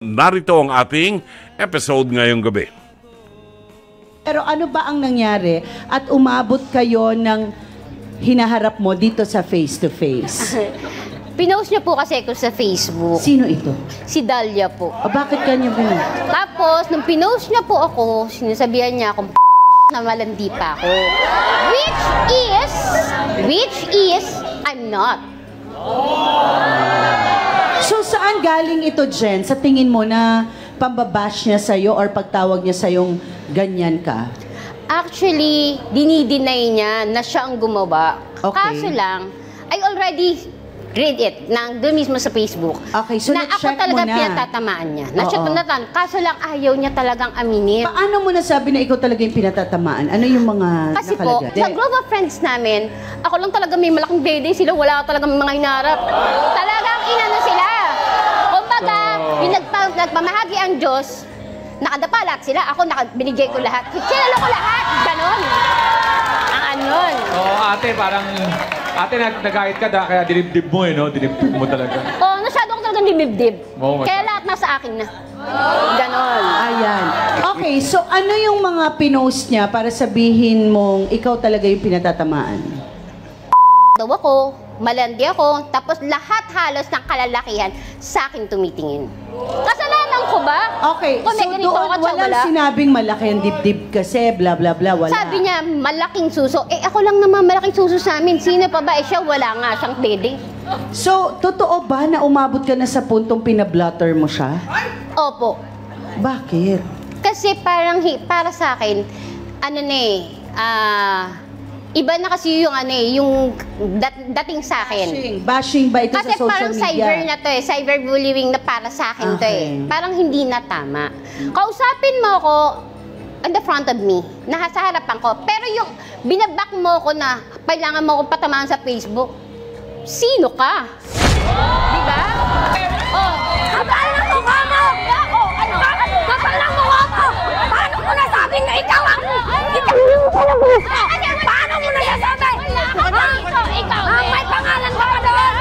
Narito ang ating episode ngayong gabi. Pero ano ba ang nangyari at umabot kayo ng hinaharap mo dito sa face-to-face? Pinost niya po kasi ako sa Facebook. Sino ito? Si Dahlia po. O bakit kanya pinost? Tapos, nung pinost niya po ako, sinasabihan niya akong na malandi pa ako. Which is, I'm not. So saan galing ito, Jen? Sa tingin mo na pambabash niya sa'yo or pagtawag niya sa'yong ganyan ka? Actually, dinideny niya na siya ang gumawa. Okay. Kaso lang, I already read it nang doon mismo sa Facebook. Okay, so na ako na-check talaga mo na. pinatatamaan niya. Na-check mo na tan. Kaso lang ayaw niya talagang aminin. Paano mo nasabi na ikaw talaga yung pinatatamaan? Ano yung mga Kasi po, nakalagay? sa group of friends namin, ako lang talaga may malaking dede. Sila wala talagang mga hinarap. Talagang inano sila. Kumbaga, yung nagpamahagi ang Diyos, nakadapa lahat sila. Ako, binigay ko lahat. Kinala ko lahat. Ganon. Ang anon. Oo, ate, parang... Ate, nag-guide ka kaya dinibdib mo no? Dinibdib mo talaga. Oo, masyado ko talagang dinibdib. Oo, kaya lahat nasa akin na. Ganon. Ayan. Okay, so ano yung mga pinost niya para sabihin mong ikaw talaga yung pinatatamaan? Daw ako, malandi ako, tapos lahat halos ng kalalakihan sa akin tumitingin. Kasalanan ko ba? Okay, Kung may so ganito doon ako, walang wala. sinabing malaki ang dibdib kasi bla bla bla, wala. Sabi niya, malaking suso. Eh, ako lang naman malaking suso sa amin. Sino pa ba? Eh, siya wala nga siyang dede. So, totoo ba na umabot ka na sa puntong pinablutter mo siya? Opo. Bakit? Kasi parang, para sa akin, ano na iba na kasi yung yung dating sa akin. Bashing ba ito Kasi sa social parang media? cyber na to cyberbullying na para sa akin to Parang hindi na tama. Kausapin mo ako on the front of me, nasa harapan ko. Pero yung binabak mo ko na kailangan mo ko patamaan sa Facebook, sino ka? Diba? Oh, kapal ng mukha mo! Ano? Kapal ng mukha mo! Paano ko nasabing na ikaw ang... Paano mo nasasabi? Ikaw. May pangalan ka pa doon?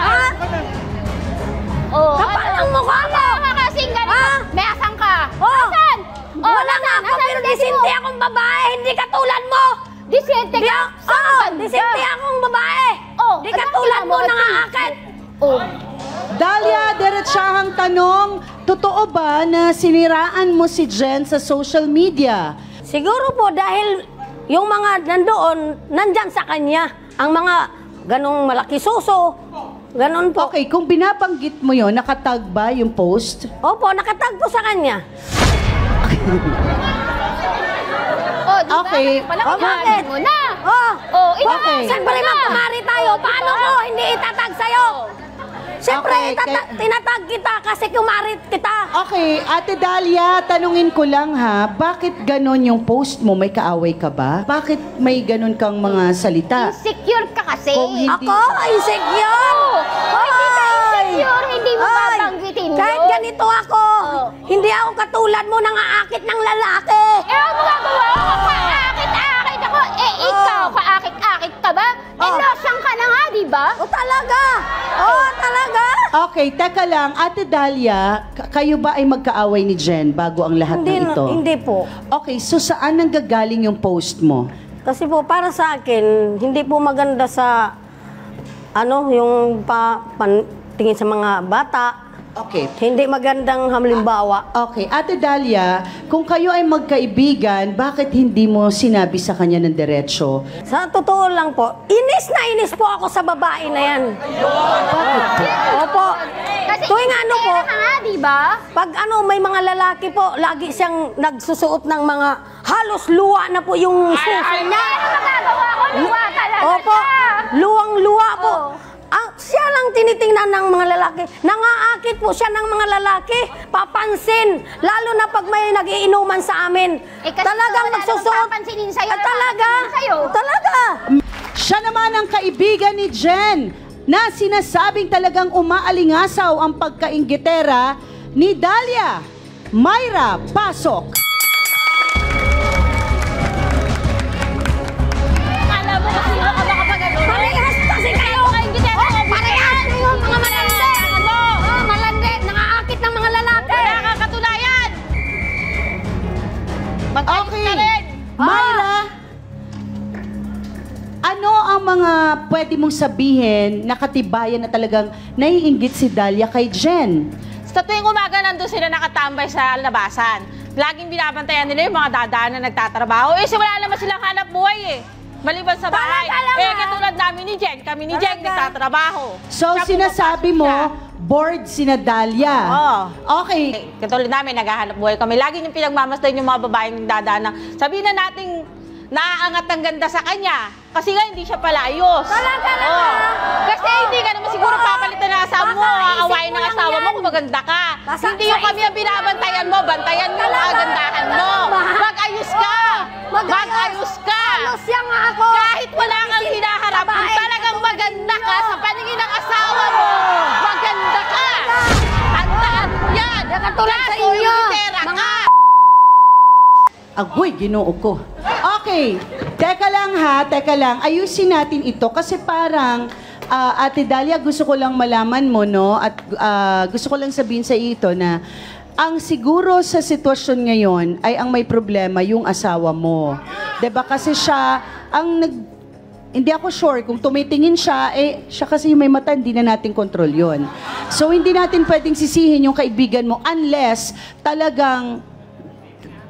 Ha? Oh, kapal ng mukha mo! Kasing ganito. May asang ka. Asan? Wala nga ako, pero disente akong babae, hindi katulad mo! Disente ka? Oo, disente akong babae! Di katulad mo nangaakit! Dahlia, diretsahang tanong, totoo ba na siniraan mo si Jen sa social media? Siguro po dahil yung mga nandoon, nandyan sa kanya. Ang mga ganong malaki suso, ganon po. Okay, kung binabanggit mo yon, nakatag ba yung post? Opo, nakatag po sa kanya. Okay. Bakit? mo na. Okay. Siyempre magkumari tayo. Paano ko hindi itatag sa'yo? Siyempre, Okay, tinatag kita kasi kumarit kita. Okay, Ate Dahlia, tanungin ko lang ha, bakit ganon yung post mo? May kaaway ka ba? Bakit may ganon kang mga salita? Insecure ka kasi. Kung hindi- Ako, insecure. Hindi ka insecure, hindi mo babanggitin Kahit yun. ganito ako, hindi ako katulad mo nangaakit ng lalaki. Eh, ano magagawa ko? Kaakit-akit ako. Eh, ikaw, kaakit-akit ka ba? Eh, losyang ka na nga, di ba? O talaga? Talaga? Okay, teka lang, Ate Dahlia, kayo ba ay magkaaway ni Jen bago ang lahat ng ito? Hindi po. Okay, so saan nanggagaling yung post mo? Kasi po, para sa akin, hindi po maganda sa, yung tingin sa mga bata. Okay. Hindi magandang halimbawa. Okay, Ate Dahlia, kung kayo ay magkaibigan, bakit hindi mo sinabi sa kanya ng diretsyo? Sa totoo lang po, inis na inis po ako sa babae na yan. Bakit po? Opo. Kasi Tuwing ano po, ka nga, di ba? pag may mga lalaki po, lagi siyang nagsusuot ng mga halos luwa na po yung suso niya. Ano magagawa ko? Luwa talaga Opo, siya. luwang-luwa po. Siya lang tinitingnan ng mga lalaki. Nangaakit po siya ng mga lalaki. Papansin. Lalo na pag may nagiinuman sa amin. Kasi Talagang wala magsusuot. nang papansinin sa'yo. Talaga? Sa'yo. Talaga? Siya naman ang kaibigan ni Jen na sinasabing talagang umaalingasaw ang pagkainggitera ni Dahlia. Myra, pasok! Alam mo kasi makapagano. Parehas kasi kayo. Parehas. Mga malandi. Malandi. Nangaakit ng mga lalaki. pwede mong sabihin na katibayan na talagang naiinggit si Dalia kay Jen? Sa tuwing umaga, nandun sila nakatambay sa labasan. Laging binabantayan nila yung mga dadaan na nagtatrabaho. Eh, wala naman silang hanap buhay eh. Maliban sa bahay. Eh, katulad namin ni Jen, kami ni Jen nagtatrabaho. So, Siya sinasabi mo, siya. bored si Dalia. Oo. Okay. Katulad namin, naghahanap buhay kami. Lagi yung pinagmamasdan yung mga babaeng dadaan na sabihin na nating naaangat ang ganda sa kanya. Kasi nga, hindi siya pala ayos. Talaga na. Oo. Kasi hindi ka naman siguro papalitan ng asawa mo, Baka isip aawain mo ng lang asawa mo yan. kung maganda ka. Basta Hindi yung sa kami ang binabantayan mo, bantayan mo yung Talaga. kagandahan mo. Mahal. Mag-ayos ka! Mag-ayos ka! Ayos yan nga ako. Kahit wala kang hinaharap, kung Babae. talagang maganda ka sa paningin ng asawa mo, maganda ka! Tandaan mo yan! Katulad sa Kaso, inyo. ingitera Mga ka! Agoy, ginoo ko. Okay, teka lang ha, teka lang. Ayusin natin ito kasi parang, Ate Dalia, gusto ko lang malaman mo, no? At gusto ko lang sabihin sa iyo ito na ang siguro sa sitwasyon ngayon ay ang may problema yung asawa mo. 'Di ba? Kasi siya, hindi ako sure kung tumitingin siya, siya kasi yung may mata, hindi na natin control yon. So, hindi natin pwedeng sisihin yung kaibigan mo unless talagang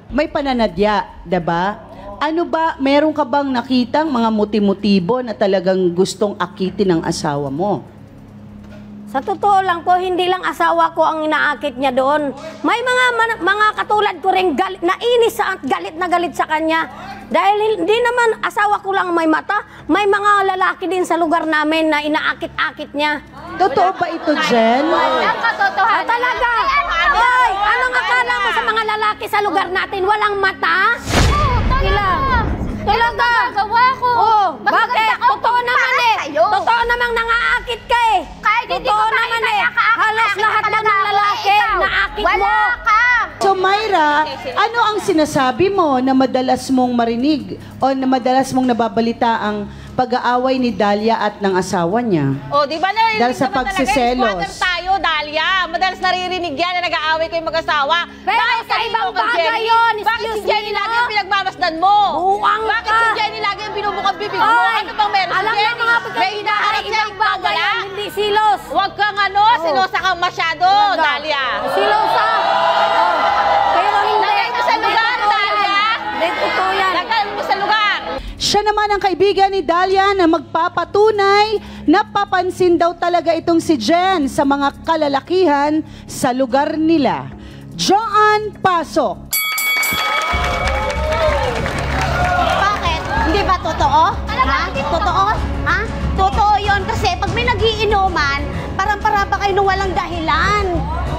may pananadya, 'di ba? Ano ba, meron ka bang nakitang mga motibo na talagang gustong akitin ng asawa mo? Sa totoo lang po, hindi lang asawa ko ang inaakit niya doon. May mga katulad ko rin nainis at galit na galit sa kanya. Dahil hindi naman asawa ko lang may mata, may mga lalaki din sa lugar namin na inaakit-akit niya. Totoo ba ito, Jen? Ang katotohanan. Talaga? Hoy, anong akala mo sa mga lalaki sa lugar natin? Walang mata? Talaga. Gawa ko. Oh, Mas bakit? maganda ako Totoo naman para eh. sa'yo. Totoo namang nangaakit ka eh. Kahit hindi Totoo ko naman eh. nakakaakit, Halos lahat daw ng lalaki naakit mo. Wala ka. So, Myra, ano ang sinasabi mo na madalas mong marinig o na madalas mong nababalita ang pag-aaway ni Dalia at ng asawa niya? O, di ba naririnig Dahil sa naman talaga, pagsiselos. squatter tayo, Dalia. Madalas naririnig yan na nag-aaway kayo mag-asawa. Pero Bakit sa kanino ibang kang bagay Jenny? yun, Bakit si excuse Jenny me, lagi no? ang pinagmamasdan mo? Buang Bakit ka. si Jenny lagi ang binubukang bibig mo? Oy, Ano bang meron si alam Jenny? na mga May hinaharap siya, ibang bagay wala? yan, hindi silos. Huwag kang silosa kang masyado, Dalia. Silosa. Pero hindi. Lagay mo sa lugar, Dalia. Hindi, totoo yan. Lagay mo sa lugar. Siya naman ang kaibigan ni Dalia na magpapatunay na papansin daw talaga itong si Jen sa mga kalalakihan sa lugar nila. Joan, pasok. Bakit? Hindi ba totoo? Ha? Totoo? Ha? Totoo yun kasi pag may nagiinuman, parang-para pa kayo nung walang dahilan.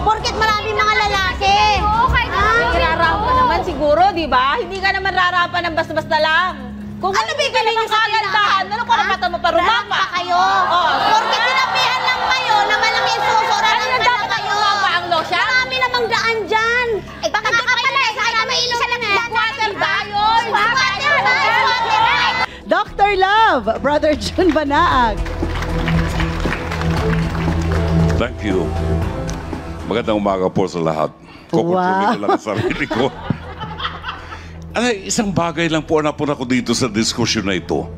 Porket maraming mga lalaki. Oo, kahit Irarap ka naman siguro, di ba? Hindi ka naman rarapan ng basta-basta lang. Kung Ano ba galing ng kagandahan, ano ko napatan mo pa rumapa? Pa kayo. Oo. Porket sinabihan lang kayo na malaki susura Ano ng yung dapat kayo. rumapa ang lotion? Marami namang daan dyan. Baka di pa kayo nakita may isa lang Squatter tayo! Squatter tayo! Dr. Love, Brother Jun Banaag. Thank you. Magandang umaga po sa lahat. Kukontrolin ko lang ang sarili ko. Isang bagay lang po na ako dito sa diskusyon na ito.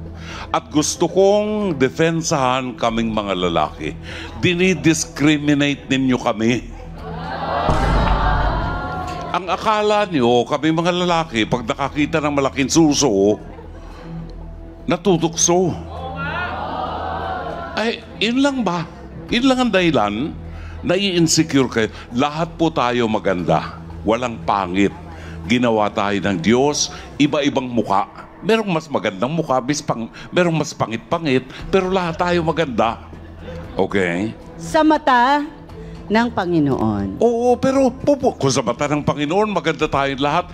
At gusto kong defensahan kaming mga lalaki. Dinidiscriminate ninyo kami. Ang akala nyo, kami mga lalaki, pag nakakita ng malaking suso, natutukso. Yun lang ba? Yun lang ang dahilan. Nai-insecure kayo. Lahat po tayo maganda. Walang pangit. Ginawa tayo ng Diyos. Iba-ibang muka. Merong mas magandang muka, merong mas pangit-pangit, pero lahat tayo maganda. Okay? Sa mata ng Panginoon. Oo, pero kung sa mata ng Panginoon, maganda tayong lahat,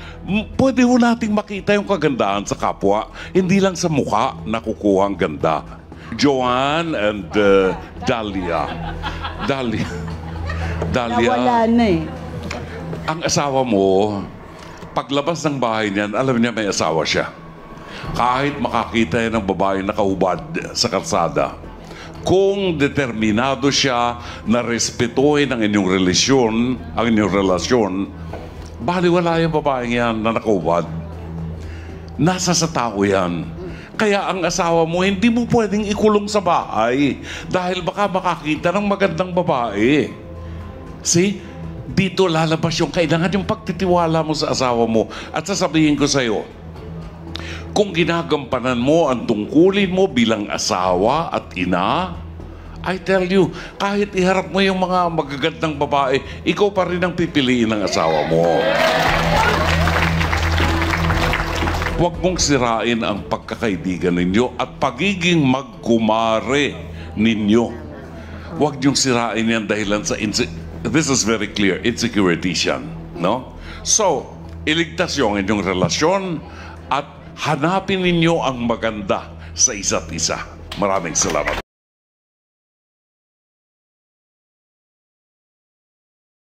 pwede ho nating makita yung kagandahan sa kapwa. Hindi lang sa mukha nakukuha ang ganda. Joan and Dalia. Nawala na eh. Ang asawa mo, paglabas ng bahay niyan, alam niya may asawa siya. Kahit makakita yan ng babae nakahubad sa kalsada, kung determinado siya na respetuhin ang inyong relasyon, baliwala yung babaeng yan na nakahubad. Nasa sa tao yan. Kaya ang asawa mo, hindi mo pwedeng ikulong sa bahay dahil baka makakita ng magandang babae. See? Dito lalabas yung kailangan yung pagtitiwala mo sa asawa mo. At sasabihin ko sa'yo, kung ginagampanan mo ang tungkulin mo bilang asawa at ina, I tell you, kahit iharap mo yung mga magagandang babae, ikaw pa rin ang pipiliin ng asawa mo. Huwag mong sirain ang pagkakaibigan ninyo at pagiging magkumare ninyo. Huwag niyong sirain yan dahilan sa this is very clear, insecurities yan, no? So, iligtas yung inyong relasyon at hanapin ninyo ang maganda sa isa't isa. Maraming salamat.